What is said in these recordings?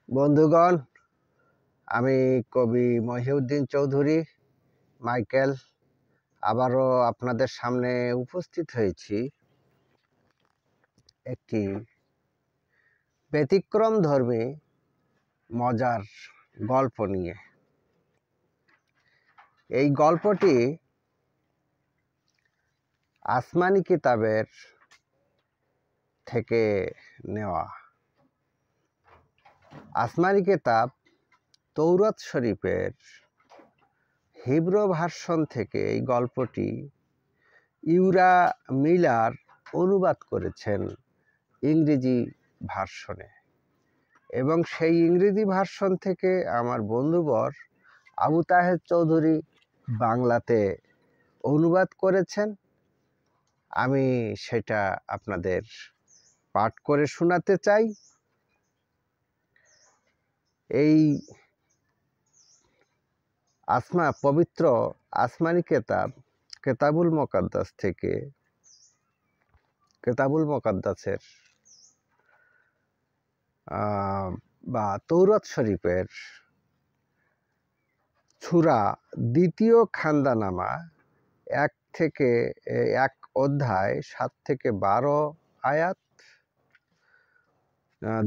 বন্ধুগণ, আমি কবি মহিউদ্দিন চৌধুরী মাইকেল আবারও আপনাদের সামনে উপস্থিত হয়েছি একটি ব্যতিক্রমধর্মী মজার গল্প নিয়ে। এই গল্পটি আসমানি কিতাবের থেকে নেওয়া। আসমানি কিতাব তৌরাত শরীফের হিব্রু ভার্সন থেকে এই গল্পটি ইউরা মিলার অনুবাদ করেছেন ইংরেজি ভার্সনে, এবং সেই ইংরেজি ভার্সন থেকে আমার বন্ধুবর আবু তাহের চৌধুরী বাংলাতে অনুবাদ করেছেন। আমি সেটা আপনাদের পাঠ করে শোনাতে চাই। এই পবিত্র আসমানি কেতাবুল মুকাদ্দাস থেকে, কেতাবুল মুকাদ্দাসের বা তৌরাত শরীফের সূরা দ্বিতীয় খান্দানামা 1 অধ্যায় 7 থেকে 12 আয়াত।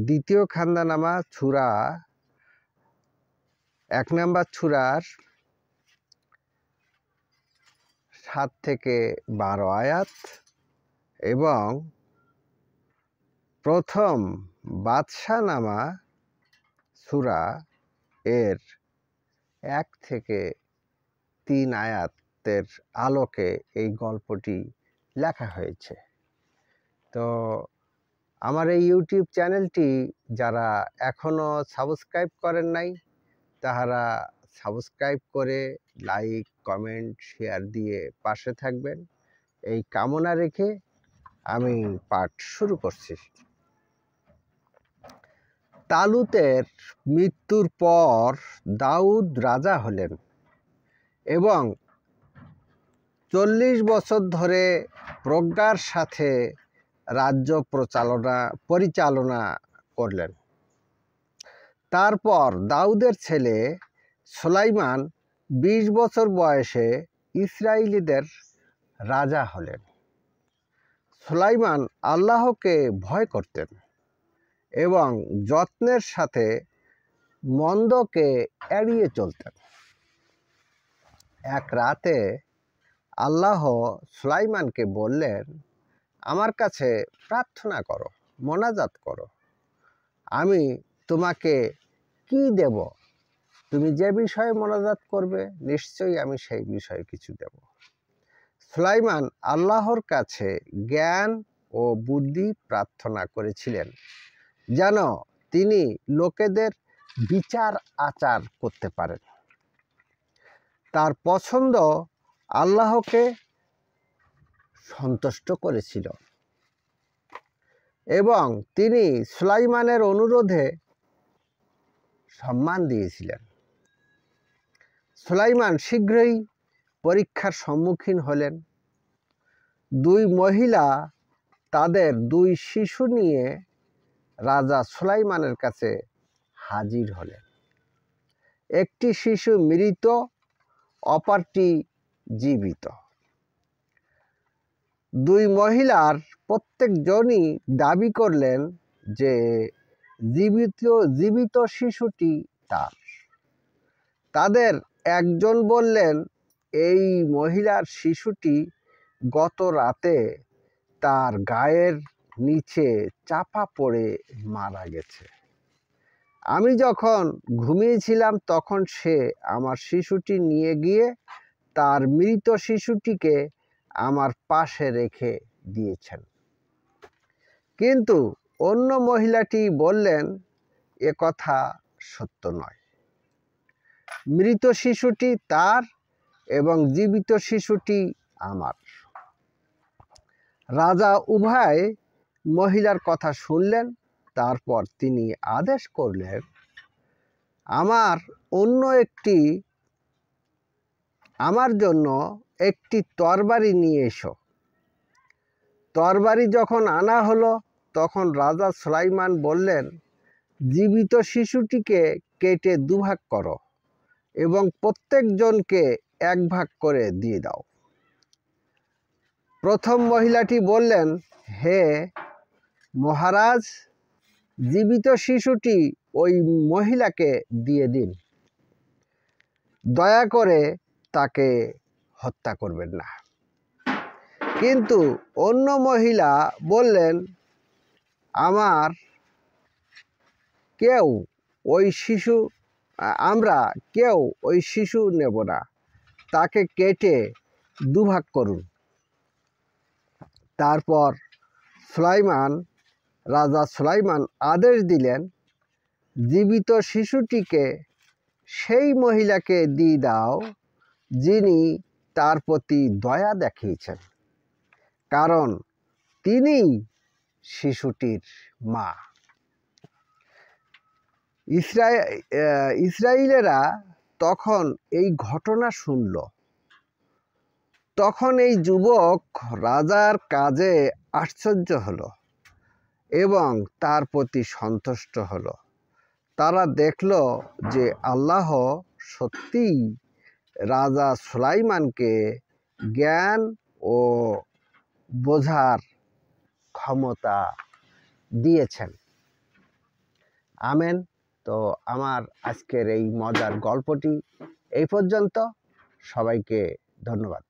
দ্বিতীয় খান্দানামা সূরা 1 নম্বর সূরার 7 থেকে 12 আয়াত, এবং প্রথম বাদশাহনামা সূরা এর 1 থেকে 3 আয়াতের আলোকে এই গল্পটি লেখা হয়েছে। তো আমার এই ইউটিউব চ্যানেলটি যারা এখনও সাবস্ক্রাইব করেন নাই, তাহারা সাবস্ক্রাইব করে লাইক, কমেন্ট, শেয়ার দিয়ে পাশে থাকবেন, এই কামনা রেখে আমি পাঠ শুরু করছি। তালুতের মৃত্যুর পর দাউদ রাজা হলেন এবং 40 বছর ধরে প্রজ্ঞার সাথে রাজ্য পরিচালনা করলেন। তারপর দাউদের ছেলে সুলাইমান 20 বছর বয়সে ইসরায়েলীদের রাজা হলেন। সুলাইমান আল্লাহকে ভয় করতেন এবং যত্নের সাথে মন্দকে এড়িয়ে চলতেন। এক রাতে আল্লাহ সুলাইমানকে বললেন, আমার কাছে প্রার্থনা করো, মোনাজাত করো, আমি তোমাকে কি দেব? তুমি যে বিষয়ে মোনাজাত করবে নিশ্চয়ই আমি সেই বিষয়ে কিছু দেব। সুলাইমান আল্লাহর কাছে জ্ঞান ও বুদ্ধি প্রার্থনা করেছিলেন, যেন তিনি লোকেদের বিচার আচার করতে পারেন। তার পছন্দ আল্লাহকে সন্তুষ্ট করেছিল এবং তিনি সুলাইমানের অনুরোধে সম্মান দিয়েছিলেন। সুলাইমান শীঘ্রই পরীক্ষার সম্মুখীন হলেন। 2 মহিলা তাদের 2 শিশু নিয়ে রাজা সুলাইমানের কাছে হাজির হলেন। একটি শিশু মৃত, অপরটি জীবিত। 2 মহিলার প্রত্যেকজনই দাবি করলেন যে জীবিত শিশুটি তার। তাদের একজন বললেন, এই মহিলার শিশুটি গত রাতে তার গায়ের নিচে চাপা পড়ে মারা গেছে। আমি যখন ঘুমিয়েছিলাম তখন সে আমার শিশুটি নিয়ে গিয়ে তার মৃত শিশুটিকে আমার পাশে রেখে দিয়েছেন। কিন্তু অন্য মহিলাটি বললেন, এ কথা সত্য নয়। মৃত শিশুটি তার এবং জীবিত শিশুটি আমার। রাজা উভয় মহিলার কথা শুনলেন। তারপর তিনি আদেশ করলেন, আমার জন্য একটি তরবারি নিয়ে এসো। তরবারি যখন আনা হলো তখন রাজা সুলাইমান বললেন, জীবিত শিশুটিকে কেটে দুভাগ করো এবং প্রত্যেকজনকে এক ভাগ করে দিয়ে দাও। প্রথম মহিলাটি বললেন, হে মহারাজ, জীবিত শিশুটি ওই মহিলাকে দিয়ে দিন, দয়া করে তাকে হত্যা করবেন না। কিন্তু অন্য মহিলা বললেন, আমরা কেউ ওই শিশু নেব না, তাকে কেটে দুভাগ করুন। তারপর রাজা সুলাইমান আদেশ দিলেন, জীবিত শিশুটিকে সেই মহিলাকে দিয়ে দাও যিনি তার প্রতি দয়া দেখিয়েছেন, কারণ তিনিই শিশুটির মা। ইসরায়েলেরা তখন এই ঘটনা শুনল। তখন এই যুবক রাজার কাজে আশ্চর্য হলো এবং তার প্রতি সন্তুষ্ট হলো। তারা দেখল যে আল্লাহ সত্যিই রাজা সুলাইমানকে জ্ঞান ও বোঝার ক্ষমতা দিয়েছেন। আমেন। তো আমার আজকের এই মজার গল্পটি এই পর্যন্ত। সবাইকে ধন্যবাদ।